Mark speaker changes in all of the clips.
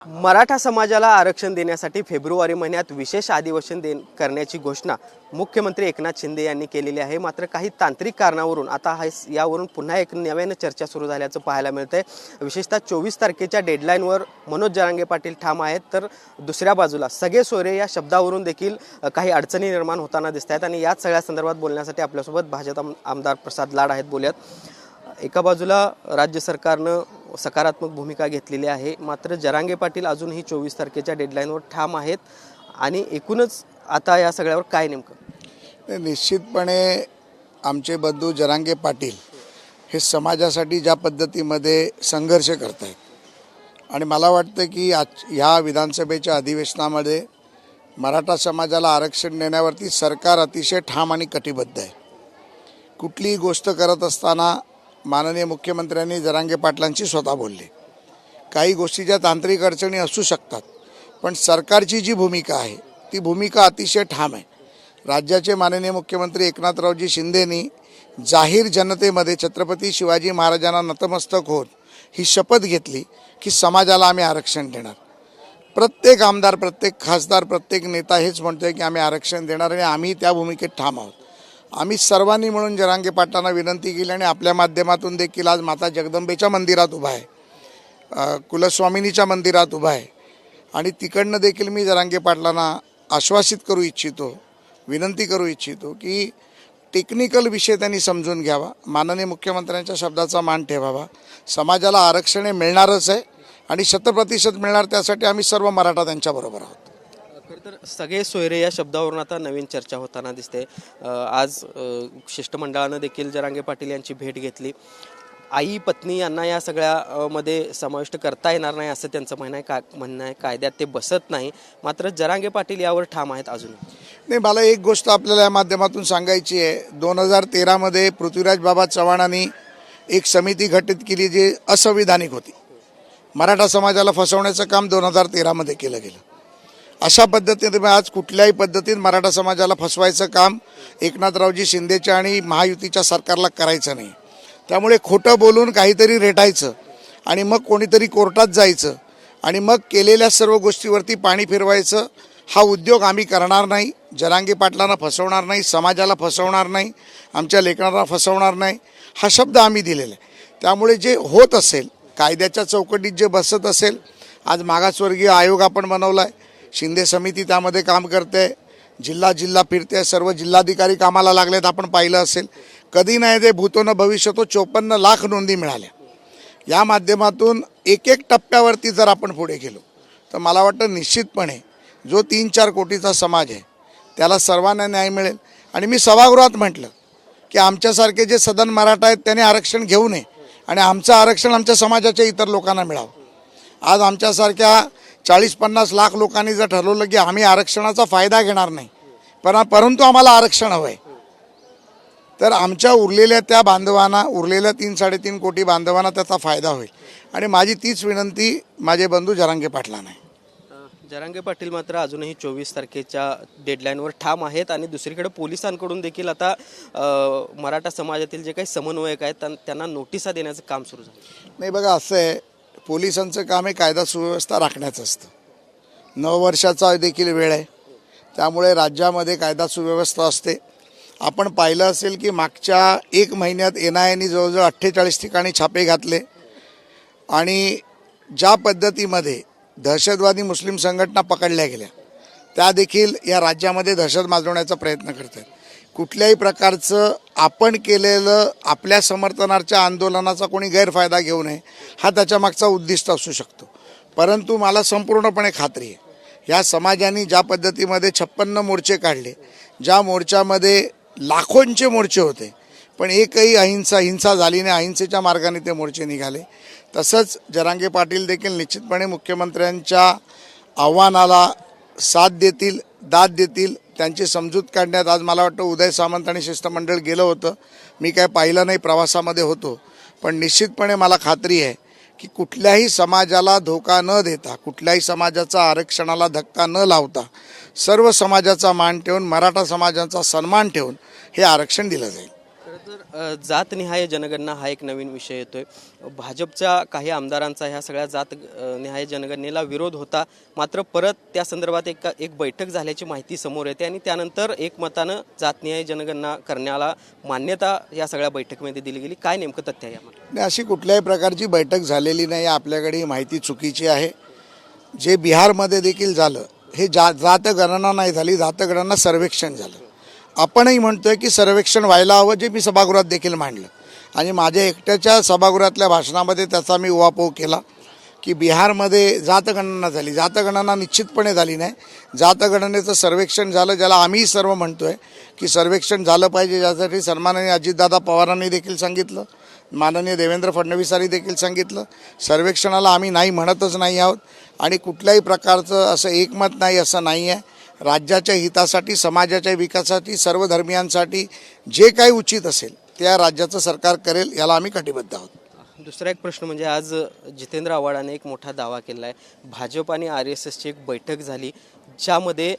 Speaker 1: मराठा समाजाला आरक्षण देण्यासाठी फेब्रुवारी महिन्यात विशेष अधिवेशन करण्याची घोषणा मुख्यमंत्री एकनाथ शिंदे यांनी केलेली आहे। मात्र काही तांत्रिक कारणावरून आता यावरून पुन्हा एक नव्याने चर्चा सुरू झाल्याचं पाहायला मिळतंय। विशेषतः 24 तारखेच्या डेडलाईनवर मनोज जरांगे पाटील ठाम आहेत, तर दुसऱ्या बाजूला सगळे सोयरे या शब्दावरून देखील काही अडचणी निर्माण होताना दिसत आहेत। आणि याच सगळ्या संदर्भात बोलण्यासाठी आपल्यासोबत भाजप आमदार प्रसाद लाड आहेत। बोलूयात। एका बाजूला राज्य सरकारनं सकारात्मक भूमिका घेतलेली आहे, मात्र जरांगे पाटील अजूनही 24 तारखेच्या डेडलाईनवर ठाम आहेत। आणि एकूणच आता या सगळ्यावर काय नेमकं?
Speaker 2: निश्चितपणे आमचे बंधू जरांगे पाटील हे समाजासाठी ज्या पद्धतीमध्ये संघर्ष करत आहेत आणि मला वाटतं की ह्या विधानसभेच्या अधिवेशनामध्ये मराठा समाजाला आरक्षण देण्यावरती सरकार अतिशय ठाम आणि कटिबद्ध आहे। कुठलीही गोष्ट करत असताना माननीय मुख्यमंत्र्यांनी जरांगे पाटलांशी स्वतः बोलले। काही गोष्टीच्या तांत्रिक अडचणी असू शकतात, पण सरकारची जी भूमिका आहे ती भूमिका अतिशय ठाम आहे। राज्याचे माननीय मुख्यमंत्री एकनाथरावजी शिंदेंनी जाहीर जनतेमध्ये छत्रपती शिवाजी महाराजांना नतमस्तक होत ही शपथ घेतली की समाजाला आम्ही आरक्षण देणार। प्रत्येक आमदार, प्रत्येक खासदार, प्रत्येक नेता हेच म्हणतोय की आम्ही आरक्षण देणार आणि आम्ही त्या भूमिकेत ठाम आहोत। आम्ही सर्वांनी मिळून जरांगे पाटलांना विनंती केली आणि आपल्या माध्यमातून देखील आज माता जगदंबेच्या मंदिरात उभा आहे, कुलस्वामिनीच्या मंदिरात उभा आहे आणि तिकडनं देखील मी जरांगे पाटलांना आश्वासित करू इच्छितो, विनंती करू इच्छितो की टेक्निकल विषय त्यांनी समजून घ्यावा, माननीय मुख्यमंत्र्यांच्या शब्दाचा मान ठेवावा। समाजाला आरक्षण हे मिळणारच आहे आणि 100% मिळणार, त्यासाठी आम्ही सर्व मराठा त्यांच्याबरोबर आहोत।
Speaker 1: तर सगळे सोयरे या शब्दावरून आता नवीन चर्चा होताना दिसते। आज शिष्टमंडळानं देखील जरांगे पाटील यांची भेट घेतली। आई पत्नी यांना या सगळ्या मध्ये समाविष्ट करता येणार नाही असं त्यांचं म्हणणं आहे। कायद्यात ते बसत नाही, मात्र जरांगे पाटील यावर ठाम आहेत अजून।
Speaker 2: नाही, मला एक गोष्ट आपल्याला या माध्यमातून सांगायची आहे। 2013 मध्ये पृथ्वीराज बाबा चव्हाणांनी एक समिती गठीत केली जी असंविधानिक होती। मराठा समाजाला फसवण्याचं काम 2013 मध्ये केलं गेलं। अशा पद्धतीने आज कुठल्याही पद्धतीत मराठा समाजाला फसवायचं काम एकनाथरावजी शिंदेच्या आणि महायुतीच्या सरकारला करायचं नाही। त्यामुळे खोटं बोलून काहीतरी रेटायचं आणि मग कोणीतरी कोर्टात जायचं आणि मग केलेल्या सर्व गोष्टीवरती पाणी फिरवायचं, हा उद्योग आम्ही करणार नाही। जरांगे पाटलांना फसवणार नाही, समाजाला फसवणार नाही, आमच्या लेकरांना फसवणार नाही, हा शब्द आम्ही दिलेला आहे। त्यामुळे जे होत असेल, कायद्याच्या चौकटीत जे बसत असेल, आज मागासवर्गीय आयोग आपण बनवला आहे, शिंदे समिती त्यामध्ये काम करते, जिल्हा फिरते, सर्व जिल्हाधिकारी कामाला लागलेत। आपण पाहिलं असेल, कधी नाही ते भूतोनं भविष्यतो 54 लाख नोंदी मिळाल्या। या माध्यमातून एक एक टप्प्यावरती जर आपण पुढे गेलो तर मला वाटतं निश्चितपणे जो 3-4 कोटीचा समाज आहे त्याला सर्वांना न्याय मिळेल। आणि मी सभागृहात म्हटलं की आमच्यासारखे जे सदन मराठा आहेत त्यांनी आरक्षण घेऊ नये आणि आमचं आरक्षण आमच्या समाजाच्या इतर लोकांना मिळावं। आज आमच्यासारख्या 40-50 लाख लोकांनी जर ठरवलं की आम्ही आरक्षणाचा फायदा घेणार नाही, परंतु आम्हाला आरक्षण हवं आहे, तर आमच्या उरलेल्या त्या बांधवांना, उरलेल्या 3-3.5 कोटी बांधवांना त्याचा फायदा होईल। आणि माझी तीच विनंती माझे बंधू जरांगे पाटलांना आहे।
Speaker 1: जरांगे पाटील मात्र अजूनही 24 तारखेच्या डेडलाईनवर ठाम आहेत। आणि दुसरीकडे पोलिसांकडून देखील आता मराठा समाजातील जे काही समन्वयक आहेत त्यांना नोटिसा देण्याचं काम सुरू झालं।
Speaker 2: नाही बघा, असं आहे, पोलिसांचं काम हे कायदा सुव्यवस्था राखण्याचं असतं। 9 वर्षाचा देखील वेळ आहे, त्यामुळे राज्यामध्ये कायदा सुव्यवस्था असते। आपण पाहिलं असेल की मागच्या 1 महिन्यात NIAने जवळजवळ 48 ठिकाणी छापे घातले आणि ज्या पद्धतीमध्ये दहशतवादी मुस्लिम संघटना पकडल्या गेल्या त्या देखील या राज्यामध्ये दहशत माजवण्याचा प्रयत्न करतात। कुठल्याही प्रकारचं आपण केलेलं आपल्या समर्थनाच्या आंदोलनाचा कोणी गैरफायदा घेऊ नये, हा त्याच्या मागचा उद्दिष्ट असू शकतो। परंतु मला संपूर्णपणे खात्री आहे, या समाजाने ज्या पद्धतीमध्ये 56 मोर्चे काढले, ज्या मोर्चामध्ये लाखोंचे मोर्चे होते पण एकही हिंसा झाली नाही, अहिंसेच्या मार्गाने ते मोर्चे निघाले। तसंच जरांगे पाटील देखील निश्चितपणे मुख्यमंत्र्यांच्या आव्हानाला साथ देतील, दाद देतील। त्यांची समजूत काढण्यात आज मला वाटतं उदय सामंत आणि शिष्टमंडळ गेलं होतं, मी काय पाहिलं नाही, प्रवासामध्ये होतो, पण निश्चितपणे मला खात्री आहे की कुठल्याही समाजाला धोका न देता, कुठल्याही समाजाचा आरक्षणाला धक्का न लावता, सर्व समाजाचा मान ठेवून, मराठा समाजाचा सन्मान ठेवून हे आरक्षण दिलं जाईल।
Speaker 1: जातनिहाय जनगणना हा एक नवीन विषय येतोय. भाजपच्या काही आमदारांचा ह्या सगळ्या निहाय जनगणनेला विरोध होता. मात्र परत त्या संदर्भात एक बैठक झाल्याची माहिती समोर येते आणि त्यानंतर एकमतानं जातनिहाय जनगणना करण्याला मान्यता या सगळ्या बैठकीमध्ये दिली गेली. काय नेमकं तथ्य आहे यामध्ये?
Speaker 2: अशी कुठल्याही प्रकारची बैठक झालेली नाही. आपल्याकडे ही माहिती चुकीची आहे. जे बिहारमध्ये देखील झालं हे जातगणना नाही झाली, जातगणना सर्वेक्षण झालं. आपणही म्हणतोय की सर्वेक्षण व्हायला हवं, जे मी सभागृहात देखील मांडलं आणि माझ्या एकट्याच्या सभागृहातल्या भाषणामध्ये त्याचा मी उहापोह केला की बिहारमध्ये जातगणना झाली. जातगणना निश्चितपणे झाली नाही. जातगणनेचं सर्वेक्षण झालं, ज्याला आम्ही सर्व म्हणतोय की सर्वेक्षण झालं पाहिजे, ज्यासाठी सन्माननीय अजितदादा पवारांनी देखील सांगितलं, माननीय देवेंद्र फडणवीसांनी देखील सांगितलं. सर्वेक्षणाला आम्ही नाही म्हणतच नाही आहोत आणि कुठल्याही प्रकारचं असं एकमत नाही असं नाही आहे. राज्याच्या हितासाठी, समाजाच्या विकासासाठी, सर्व धर्मियांसाठी जे काही उचित असेल त्या राज्याचं सरकार करेल, याला आम्ही कटिबद्ध आहोत.
Speaker 1: दुसरा एक प्रश्न म्हणजे आज जितेंद्र आव्हाडाने एक मोठा दावा केला आहे. भाजप आणि RSSची एक बैठक झाली ज्यामध्ये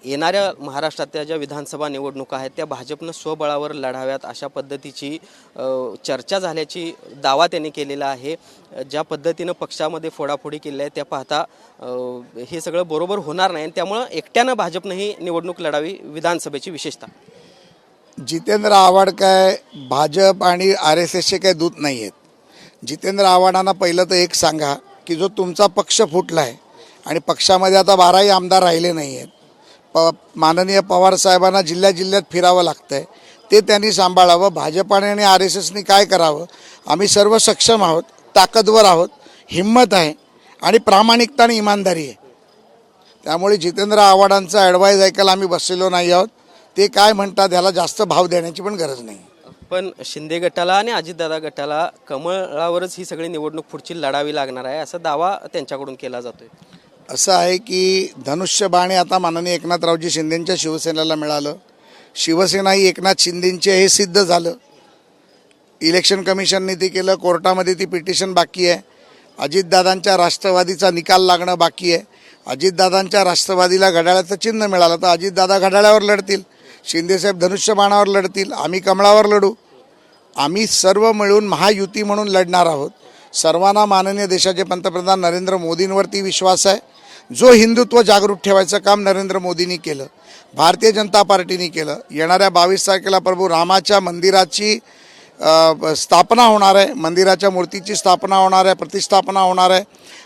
Speaker 1: येणाऱ्या महाराष्ट्रातल्या ज्या विधानसभा निवडणुका आहेत त्या भाजपनं स्वबळावर लढाव्यात अशा पद्धतीची चर्चा झाल्याची दावा त्यांनी केलेला आहे. ज्या पद्धतीनं पक्षामध्ये फोडाफोडी केली आहे त्या पाहता हे सगळं बरोबर होणार नाही आणि त्यामुळं एकट्यानं भाजपनं ही निवडणूक लढावी विधानसभेची विशेषतः.
Speaker 2: जितेंद्र आव्हाड काय भाजप आणि RSSचे काही दूत नाही आहेत. जितेंद्र आव्हाडांना पहिलं तर एक सांगा की जो तुमचा पक्ष फुटला आहे आणि पक्षामध्ये आता 12ही आमदार राहिले नाही आहेत, माननीय पवार साहेबांना जिल्ह्यात फिरावं लागतं आहे, ते त्यांनी सांभाळावं. भाजपाने आणि RSSनी काय करावं? आम्ही सर्व सक्षम आहोत, ताकदवर आहोत, हिंमत आहे आणि प्रामाणिकता आणि इमानदारी आहे. त्यामुळे जितेंद्र आव्हाडांचा ॲडवाईज ऐकायला आम्ही बसलेलो नाही आहोत. ते काय म्हणतात ह्याला जास्त भाव देण्याची पण गरज नाही.
Speaker 1: पण शिंदे गटाला आणि अजितदादा गटाला कमळावरच ही सगळी निवडणूक पुढची लढावी लागणार आहे असा दावा त्यांच्याकडून केला जातोय.
Speaker 2: असं आहे की धनुष्यबाण हे आता माननीय एकनाथरावजी शिंदेंच्या शिवसेनेला मिळालं. शिवसेना ही एकनाथ शिंदेंची हे सिद्ध झालं. इलेक्शन कमिशनने ते केलं, कोर्टामध्ये ती पिटिशन बाकी आहे. अजितदादांच्या राष्ट्रवादीचा निकाल लागणं बाकी आहे. अजितदादांच्या राष्ट्रवादीला घड्याळाचं चिन्ह मिळालं तर अजितदादा घड्याळावर लढतील, शिंदेसाहेब धनुष्यबाणावर लढतील, आम्ही कमळावर लढू. आम्ही सर्व मिळून महायुती म्हणून लढणार आहोत. सर्वांना माननीय देशाचे पंतप्रधान नरेंद्र मोदींवरती विश्वास आहे. जो हिंदुत्व जागृत ठेवायचं काम नरेंद्र मोदींनी केलं, भारतीय जनता पार्टीने केलं. येणाऱ्या 22 तारखेला प्रभू रामाच्या मंदिराची स्थापना होणार आहे, मंदिराच्या मूर्तीची स्थापना होणार आहे, प्रतिष्ठापना होणार आहे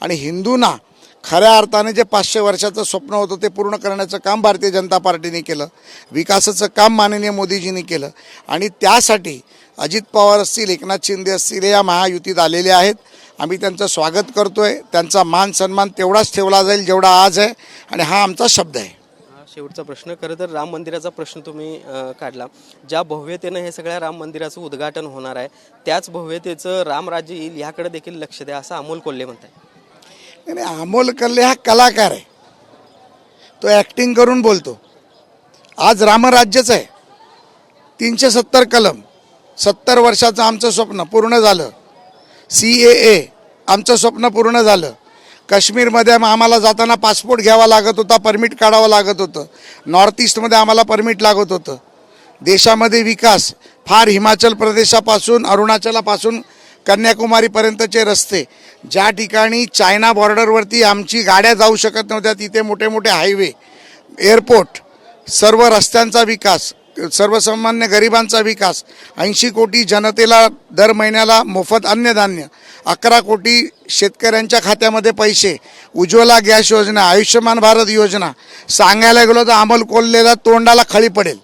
Speaker 2: आणि हिंदूंना खऱ्या अर्थाने जे 500 वर्षाचं स्वप्न होतं ते पूर्ण करण्याचं काम भारतीय जनता पार्टीने केलं. विकासाचं काम माननीय मोदीजींनी केलं आणि त्यासाठी अजित पवार असतील, एकनाथ शिंदे असतील, हे या महायुतीत आलेले आहेत. आम्ही त्यांचं स्वागत करतोय. त्यांचा मान सन्मान तेवढाच ठेवला जाईल जेवढा आज आहे आणि हा आमचा शब्द आहे.
Speaker 1: शेवटचा प्रश्न, खरं तर राम मंदिराचा प्रश्न तुम्ही काढला. ज्या भव्यतेनं हे सगळ्या राम मंदिराचं उद्घाटन होणार आहे त्याच भव्यतेचं रामराज्य येईल याकडे देखील लक्ष द्या असं अमोल कोल्हे म्हणत आहे.
Speaker 2: नाही, अमोल कोल्हे हा कलाकार आहे, तो ॲक्टिंग करून बोलतो. आज रामराज्यच आहे. 370 कलम, 70 वर्षाचं आमचं स्वप्न पूर्ण झालं. CAA आमचं स्वप्न पूर्ण झालं. काश्मीरमध्ये आम्हाला जाताना पासपोर्ट घ्यावा लागत होता, परमिट काढावं लागत होतं. नॉर्थ ईस्टमध्ये आम्हाला परमिट लागत होतं. देशामध्ये विकास फार हिमाचल प्रदेशापासून अरुणाचलापासून कन्याकुमारीपर्यंतचे रस्ते, ज्या ठिकाणी चायना बॉर्डरवरती आमची गाड्या जाऊ शकत नव्हत्या तिथे मोठे मोठे हायवे, एअरपोर्ट, सर्व रस्त्यांचा विकास, सर्वसामान्य गरिबांचा विकास, 80 कोटी जनतेला दर महिन्याला मोफत अन्नधान्य, 11 कोटी शेतकऱ्यांच्या खात्यामध्ये पैसे, उज्ज्वला गॅस योजना, आयुष्यमान भारत योजना, सांगायला गेलो तर अमोल कोल्हेला तोंडाला खळी पडेल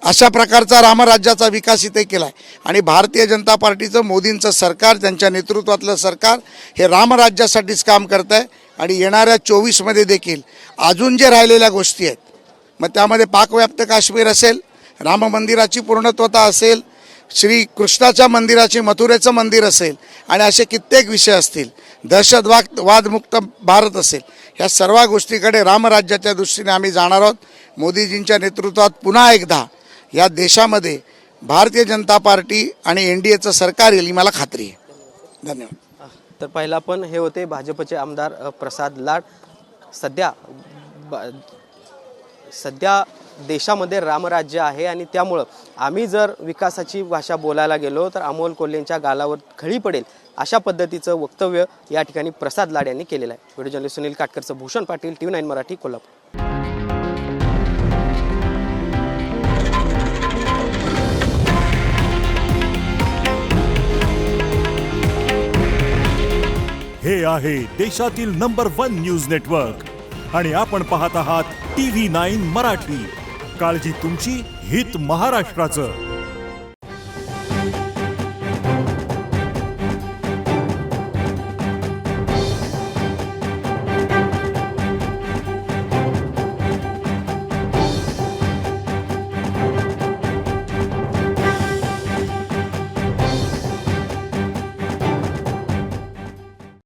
Speaker 2: अशा प्रकारचा रामराज्याचा विकास इथे केला आहे. आणि भारतीय जनता पार्टीचं, मोदींचं सरकार, त्यांच्या नेतृत्वातलं सरकार हे रामराज्यासाठीच काम करत आहे. आणि येणाऱ्या 24मध्ये देखील अजून जे राहिलेल्या गोष्टी आहेत, मग त्यामध्ये पाकव्याप्त काश्मीर असेल, राम मंदिराची पूर्णत्वता असेल, श्री कृष्णाच्या मंदिराची मथुरेचं मंदिर असेल आणि असे कित्येक विषय असतील, दहशतवादमुक्त भारत असेल, ह्या सर्व गोष्टीकडे रामराज्याच्या दृष्टीने आम्ही जाणार आहोत. मोदीजींच्या नेतृत्वात पुन्हा एकदा या देशामध्ये भारतीय जनता पार्टी आणि NDAचं सरकार येईल ही मला खात्री आहे. धन्यवाद.
Speaker 1: तर पहिला पण हे होते भाजपचे आमदार प्रसाद लाड. सध्या देशामध्ये रामराज्य आहे आणि त्यामुळं आम्ही जर विकासाची भाषा बोलायला गेलो तर अमोल कोल्हेंच्या गालावर खळी पडेल अशा पद्धतीचं वक्तव्य या ठिकाणी प्रसाद लाड यांनी केलेलं आहे. व्हिडिओ जर्नलिस्ट सुनील काटकरचं भूषण पाटील, TV9 मराठी, कोल्हापूर.
Speaker 3: हे आहे देशातील नंबर 1 न्यूज नेटवर्क आणि आपण पाहत आहात TV9 मराठी. काळजी तुमची, हित महाराष्ट्राचं.